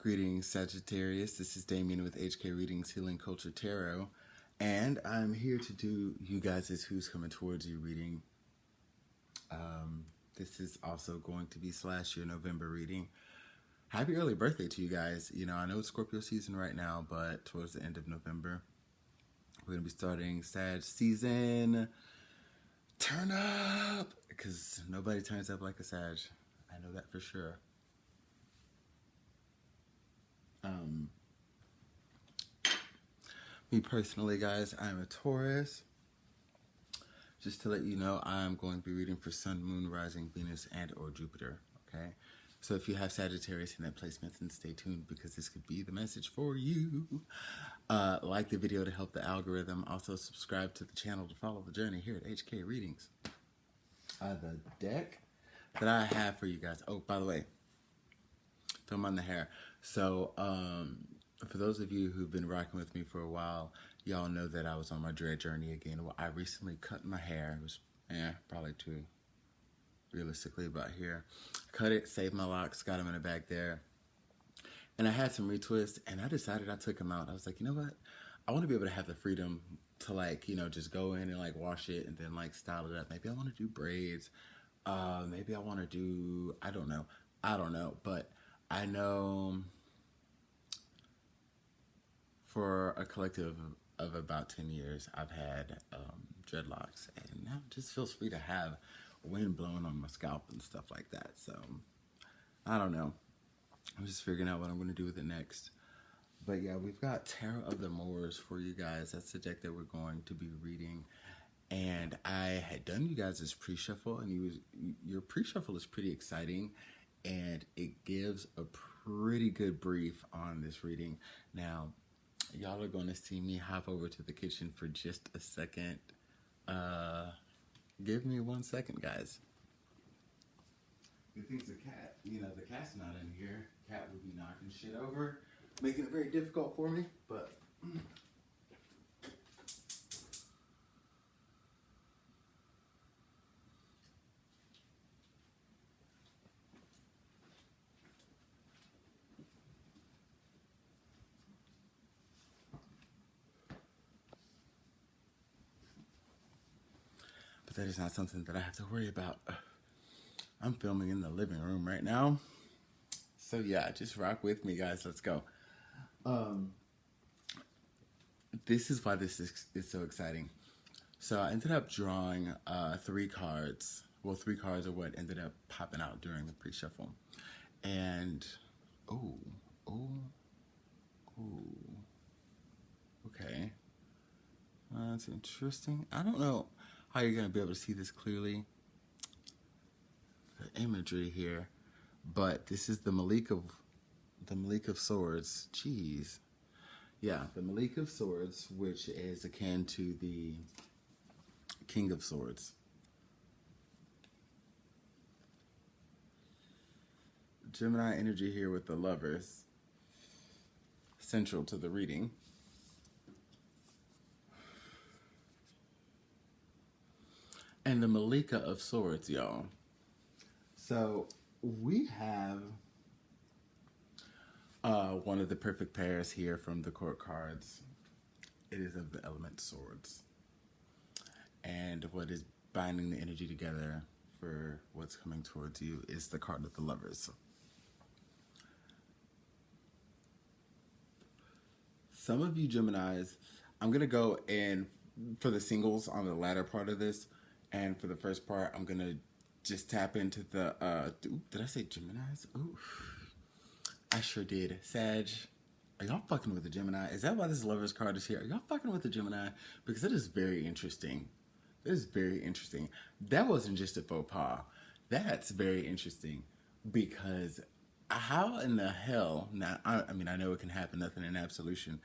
Greetings, Sagittarius. This is Damien with Hkreadings Healing Culture Tarot, and I'm here to do you guys' Who's Coming Towards You reading. This is also going to be / your November reading. Happy early birthday to you guys. You know, I know it's Scorpio season right now, but towards the end of November, we're going to be starting Sag season. Turn up! Because nobody turns up like a Sag. I know that for sure. Me personally, guys, I'm a Taurus. Just to let you know, I'm going to be reading for Sun, Moon, Rising, Venus, and or Jupiter, okay? So if you have Sagittarius in that placement, then stay tuned because this could be the message for you. Like the video to help the algorithm. Also subscribe to the channel to follow the journey here at Hkreadings. The deck that I have for you guys. Oh, by the way, don't mind the hair. So, for those of you who've been rocking with me for a while, y'all know that I was on my dread journey again. Well, I recently cut my hair. It was, probably too realistically about here. Cut it, saved my locks, got them in a bag there. And I had some retwists, and I decided I took them out. I was like, you know what? I want to be able to have the freedom to, like, you know, just go in and, like, wash it and then, like, style it up. Maybe I want to do braids. Maybe I want to do, I don't know. But I know for a collective of about 10 years, I've had dreadlocks, and now it just feels free to have wind blowing on my scalp and stuff like that. So, I don't know. I'm just figuring out what I'm going to do with it next. But yeah, we've got Tarot of the Moors for you guys. That's the deck that we're going to be reading. And I had done you guys' pre-shuffle, and your pre-shuffle is pretty exciting, and it gives a pretty good brief on this reading. Now, y'all are going to see me hop over to the kitchen for just a second. Give me 1 second, guys. Good thing's a cat. You know, the cat's not in here. Cat would be knocking shit over, making it very difficult for me, but... But that is not something that I have to worry about. I'm filming in the living room right now. So yeah, just rock with me, guys. Let's go. This is why this is so exciting. So I ended up drawing 3 cards. Well, 3 cards are what ended up popping out during the pre-shuffle. And, okay. That's interesting. I don't know how you're going to be able to see this clearly, the imagery here, but this is the Malik of Swords. Jeez. Yeah, the Malik of Swords, which is akin to the King of Swords. Gemini energy here with the Lovers, central to the reading. And the Malika of Swords, y'all. So we have one of the perfect pairs here from the court cards. It is of the element Swords. And what is binding the energy together for what's coming towards you is the card of the Lovers. Some of you Geminis, I'm going to go in for the singles on the latter part of this. And for the first part, I'm going to just tap into the, did I say Geminis? Ooh, I sure did. Sag, are y'all fucking with the Gemini? Is that why this Lover's card is here? Are y'all fucking with the Gemini? Because it is very interesting. It is very interesting. That wasn't just a faux pas. That's very interesting. Because how in the hell, now, I mean, I know it can happen, nothing in absolution,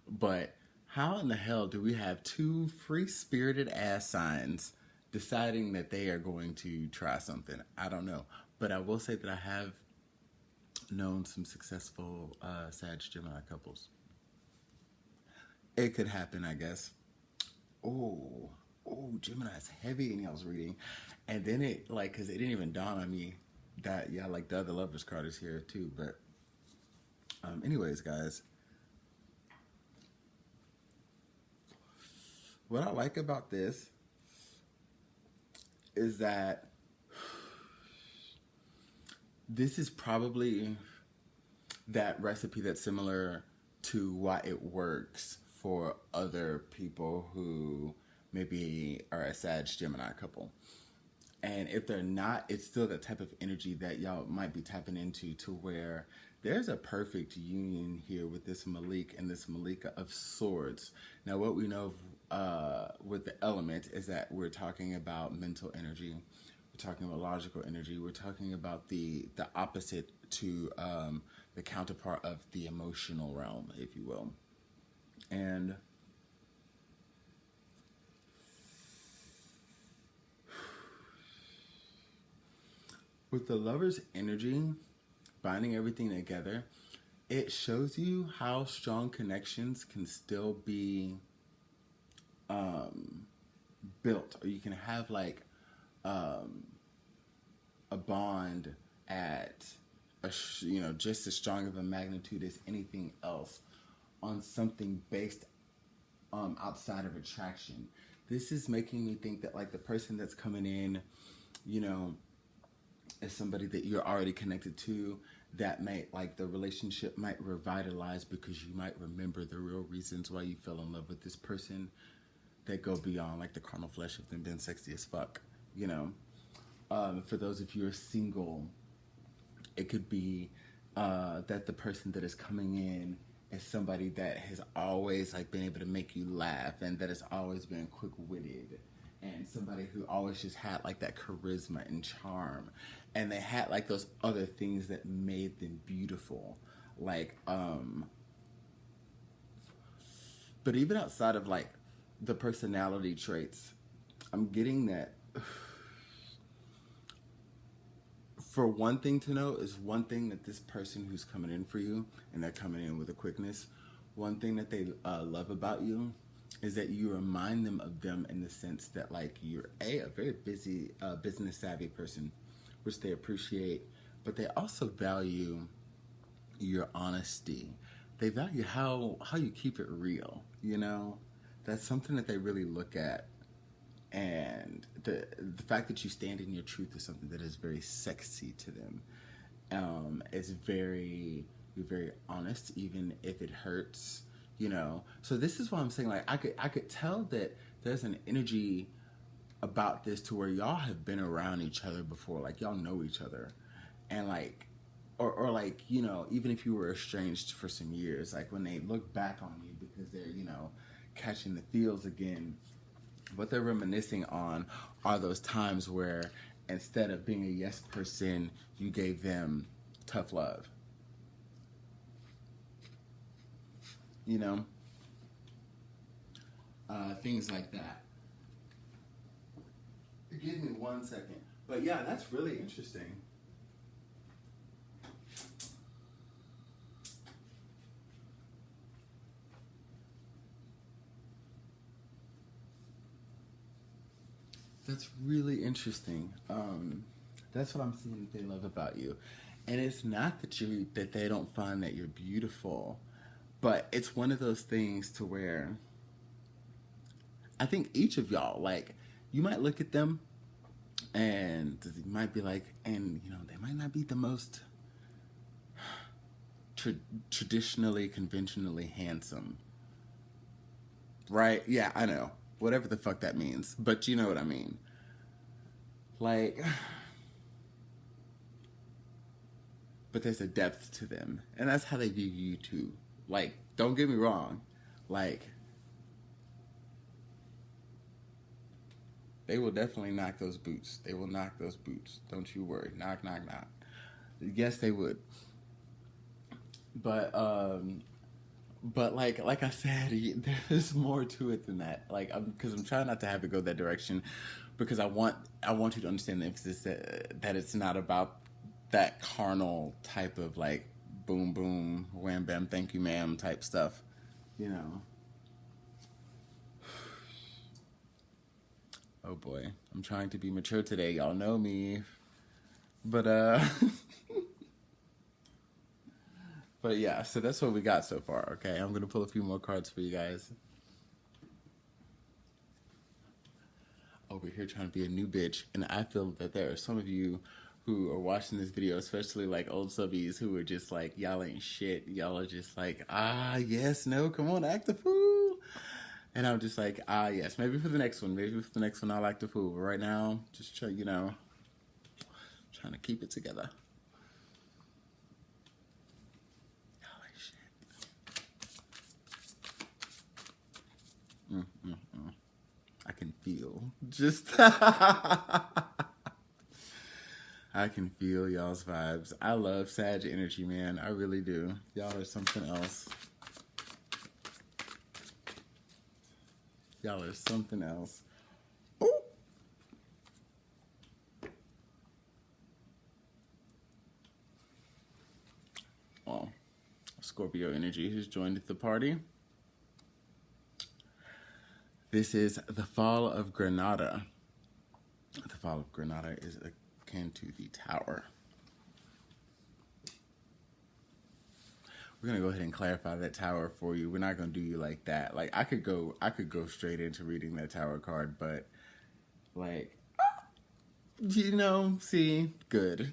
but how in the hell do we have 2 free-spirited ass signs deciding that they are going to try something? I don't know. But I will say that I have known some successful Sag-Gemini couples. It could happen, I guess. Oh, Gemini's heavy in y'all's reading. And then it, like, because it didn't even dawn on me that, yeah, like, the other Lover's card is here, too. But Anyways, guys, what I like about this is that this is probably that recipe that's similar to why it works for other people who maybe are a Sag Gemini couple. And if they're not, it's still the type of energy that y'all might be tapping into, to where there's a perfect union here with this Malik and this Malika of Swords. Now, what we know with the element is that we're talking about mental energy. We're talking about logical energy. We're talking about the opposite to the counterpart of the emotional realm, if you will. And with the Lover's energy, binding everything together, it shows you how strong connections can still be built, or you can have like a bond at just as strong of a magnitude as anything else on something based outside of attraction. This is making me think that like the person that's coming in, is somebody that you're already connected to, that might, like, the relationship might revitalize because you might remember the real reasons why you fell in love with this person that go beyond like the carnal flesh of them being sexy as fuck. For those of you who are single, it could be that the person that is coming in is somebody that has always like been able to make you laugh, and that has always been quick-witted, and somebody who always just had like that charisma and charm, and they had like those other things that made them beautiful, like but even outside of like the personality traits, I'm getting that for one thing to know is one thing that this person who's coming in for you, and they're coming in with a quickness, one thing that they love about you is that you remind them of them, in the sense that like you're a very busy business savvy person, which they appreciate, but they also value your honesty. They value how you keep it real, That's something that they really look at. And the fact that you stand in your truth is something that is very sexy to them. You're very honest, even if it hurts, So this is why I'm saying, like, I could tell that there's an energy about this to where y'all have been around each other before, like y'all know each other, and like, or like, even if you were estranged for some years, like when they look back on you because they're, catching the feels again, what they're reminiscing on are those times where instead of being a yes person, you gave them tough love. Things like that. Give me 1 second. But yeah, that's really interesting. That's really interesting. That's what I'm seeing that they love about you. And it's not that they don't find that you're beautiful, but it's one of those things to where I think each of y'all, like, you might look at them and you might be like, and they might not be the most traditionally, conventionally handsome. Right? Yeah, I know. Whatever the fuck that means. But you know what I mean. Like, but there's a depth to them. And that's how they view you too. Like, don't get me wrong. Like, they will definitely knock those boots. They will knock those boots. Don't you worry. Knock, knock, knock. Yes, they would. But like I said, there's more to it than that. Like, because I'm trying not to have it go that direction, because I want you to understand the emphasis that it's not about that carnal type of like boom boom wham bam thank you ma'am type stuff, Oh boy, I'm trying to be mature today. Y'all know me, but But yeah, so that's what we got so far, okay? I'm going to pull a few more cards for you guys. Over here trying to be a new bitch. And I feel that there are some of you who are watching this video, especially like old subbies, who are just like, y'all ain't shit. Y'all are just like, yes, no, come on, act the fool. And I'm just like, yes, maybe for the next one. Maybe for the next one I'll act the fool. But right now, just try, trying to keep it together. I can feel I can feel y'all's vibes. I love Sag energy, man. I really do. Y'all are something else. Y'all are something else. Ooh. Oh, Scorpio energy has joined the party. This is the Fall of Granada. The Fall of Granada is akin to the Tower. We're gonna go ahead and clarify that Tower for you. We're not gonna do you like that. Like I could go straight into reading that Tower card, but like, see, good.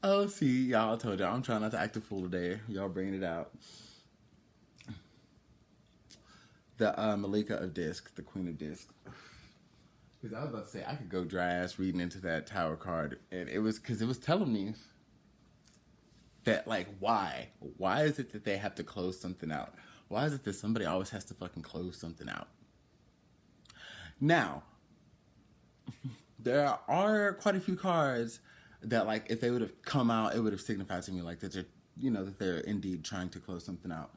Oh, see, y'all, I told y'all I'm trying not to act a fool today. Y'all bringing it out. The Malika of Disc, the Queen of Disc. Because I was about to say, I could go dry ass reading into that Tower card. And it was because it was telling me that, like, why? Why is it that they have to close something out? Why is it that somebody always has to fucking close something out? Now, there are quite a few cards that, like, if they would have come out, it would have signified to me, like, that they're, that they're indeed trying to close something out.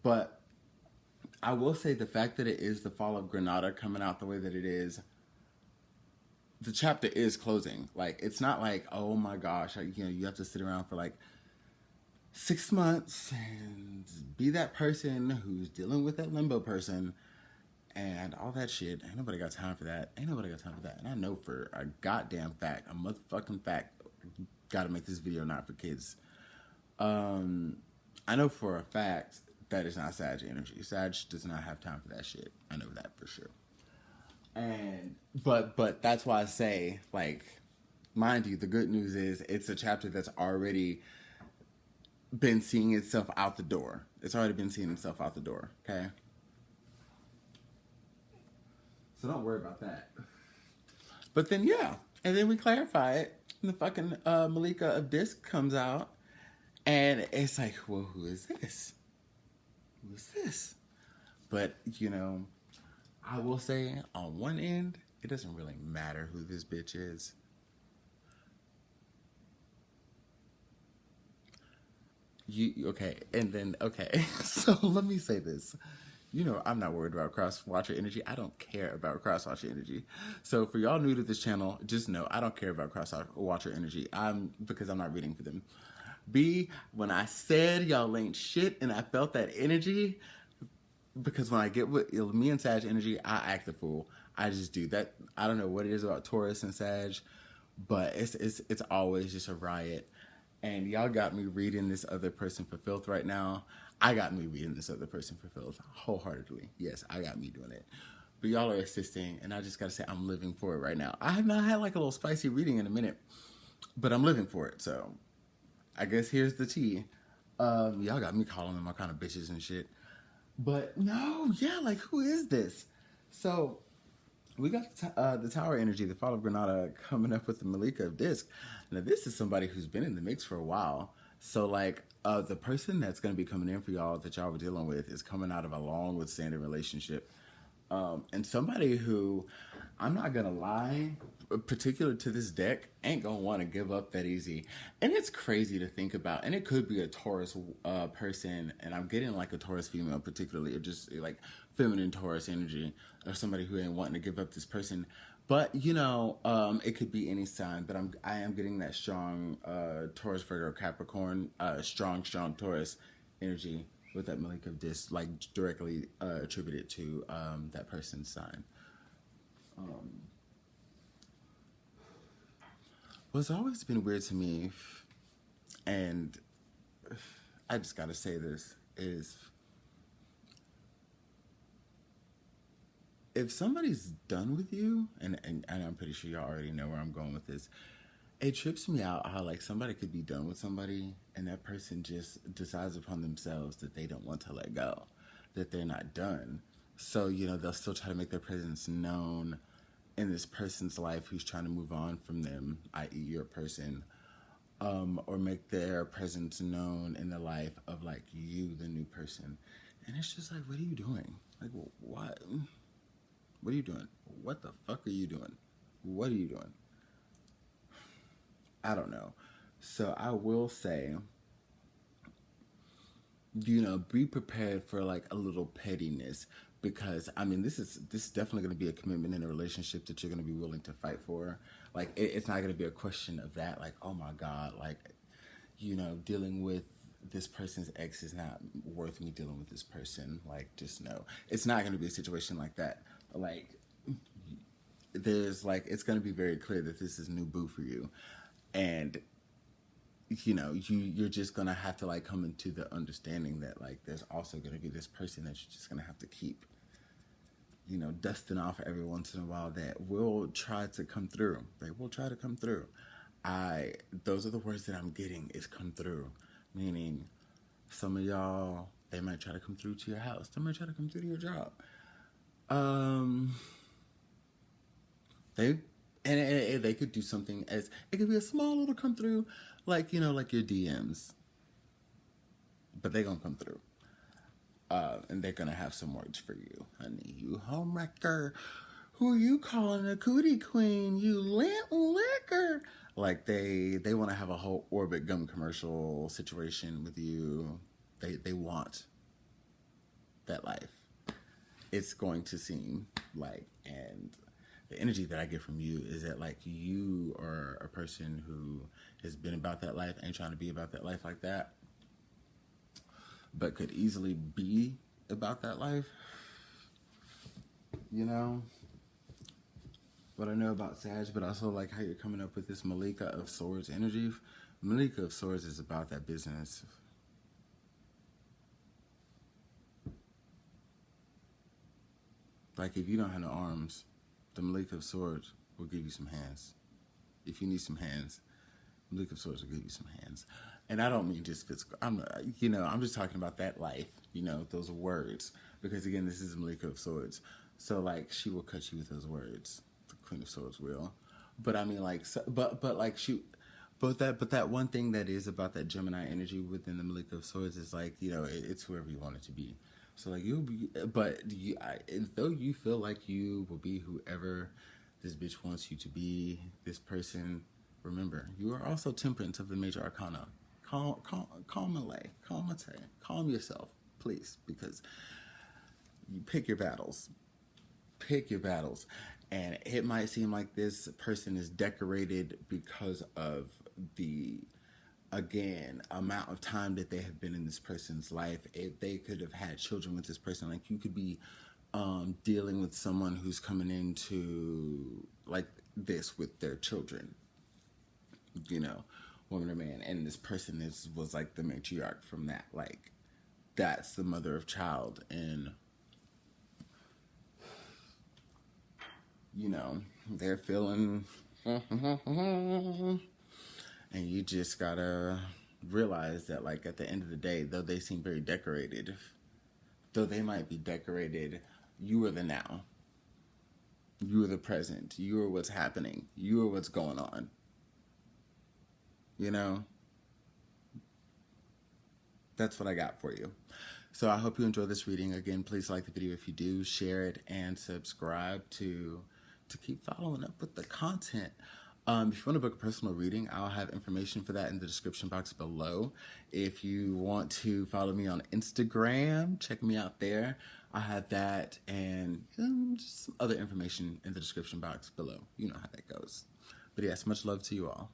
But I will say the fact that it is the Fall of Granada coming out the way that it is, the chapter is closing. Like, it's not like, oh my gosh, you have to sit around for like 6 months and be that person who's dealing with that limbo person and all that shit. Ain't nobody got time for that. Ain't nobody got time for that. And I know for a goddamn fact, a motherfucking fact, gotta make this video not for kids. I know for a fact that is not Sag energy. Sag does not have time for that shit. I know that for sure. And but that's why I say, like, mind you, the good news is it's a chapter that's already been seeing itself out the door. It's already been seeing itself out the door, okay? So don't worry about that. But then, yeah. And then we clarify it. And the fucking Malika of Disc comes out. And it's like, well, who is this? Who's this? But, I will say on one end, it doesn't really matter who this bitch is. Okay. So let me say this. I'm not worried about cross-watcher energy. I don't care about cross-watcher energy. So for y'all new to this channel, just know I don't care about cross-watcher energy. Because I'm not reading for them. When I said y'all ain't shit and I felt that energy, because when I get with me and Sag energy, I act the fool. I just do that. I don't know what it is about Taurus and Sag, but it's always just a riot. And y'all got me reading this other person for filth right now. I got me reading this other person for filth wholeheartedly. Yes, I got me doing it. But y'all are assisting, and I just gotta say I'm living for it right now. I have not had like a little spicy reading in a minute, but I'm living for it. So I guess here's the tea. Y'all got me calling them all kind of bitches and shit. But no, yeah, like, who is this? So we got the Tower energy, the Fall of Granada, coming up with the Malika of Disc. Now, this is somebody who's been in the mix for a while. So, like, the person that's going to be coming in for y'all that y'all were dealing with is coming out of a long withstanding relationship. And somebody who, I'm not going to lie, particular to this deck, ain't going to want to give up that easy. And it's crazy to think about. And it could be a Taurus person, and I'm getting like a Taurus female particularly, or just like feminine Taurus energy, or somebody who ain't wanting to give up this person. But, it could be any sign, but I am getting that strong Taurus, Virgo, Capricorn, strong Taurus energy with that Malika of Disc, like directly attributed to that person's sign. What's always been weird to me, and I just gotta say this, is if somebody's done with you, and I'm pretty sure y'all already know where I'm going with this, it trips me out how like somebody could be done with somebody and that person just decides upon themselves that they don't want to let go, that they're not done. So, they'll still try to make their presence known in this person's life who's trying to move on from them, i.e. your person, or make their presence known in the life of like you, the new person. And it's just like, what are you doing? Like, what? What are you doing? What the fuck are you doing? What are you doing? I don't know. So I will say, be prepared for like a little pettiness, because I mean, this is definitely going to be a commitment in a relationship that you're going to be willing to fight for. Like, it's not going to be a question of that. Like, oh my God, like, dealing with this person's ex is not worth me dealing with this person. Like, just know it's not going to be a situation like that. Like, there's like, it's going to be very clear that this is new boo for you. And, you're just going to have to like come into the understanding that like, there's also going to be this person that you're just going to have to keep, dusting off every once in a while that will try to come through. They will try to come through. Those are the words that I'm getting, is come through. Meaning, some of y'all, they might try to come through to your house. They might try to come through to your job. They could do something as, it could be a small little come through, like, like your DMs. But they're gonna come through. And they're gonna have some words for you. Honey, you homewrecker. Who are you calling a cootie queen? You lint liquor. Like, they want to have a whole Orbit gum commercial situation with you. They want that life. It's going to seem like, and the energy that I get from you is that like you are a person who has been about that life, ain't trying to be about that life like that, but could easily be about that life. What I know about Sag, but also like how you're coming up with this Malika of Swords energy. Malika of Swords is about that business. Like, if you don't have no arms, the Malika of Swords will give you some hands. If you need some hands, Malika of Swords will give you some hands. And I don't mean just physical. I'm just talking about that life, those words. Because again, this is Malika of Swords. So like, she will cut you with those words. The Queen of Swords will. But I mean, like, so, but that one thing that is about that Gemini energy within the Malika of Swords is like, it's whoever you want it to be. So like, though you feel like you will be whoever this bitch wants you to be, this person, remember, you are also Temperance of the Major Arcana. Calm yourself, please, because you pick your battles. Pick your battles. And it might seem like this person is decorated because of the, again, amount of time that they have been in this person's life. They could have had children with this person. Like, you could be dealing with someone who's coming into like this with their children, woman or man, and this person was like the matriarch from that. Like, that's the mother of child, and they're feeling and you just gotta realize that, like, at the end of the day, though they seem very decorated, though they might be decorated, you are the now. You are the present. You are what's happening. You are what's going on. That's what I got for you. So I hope you enjoy this reading. Again, please like the video if you do, share it, and subscribe to keep following up with the content. If you want to book a personal reading, I'll have information for that in the description box below. If you want to follow me on Instagram, check me out there. I have that and just some other information in the description box below. You know how that goes. But yes, much love to you all.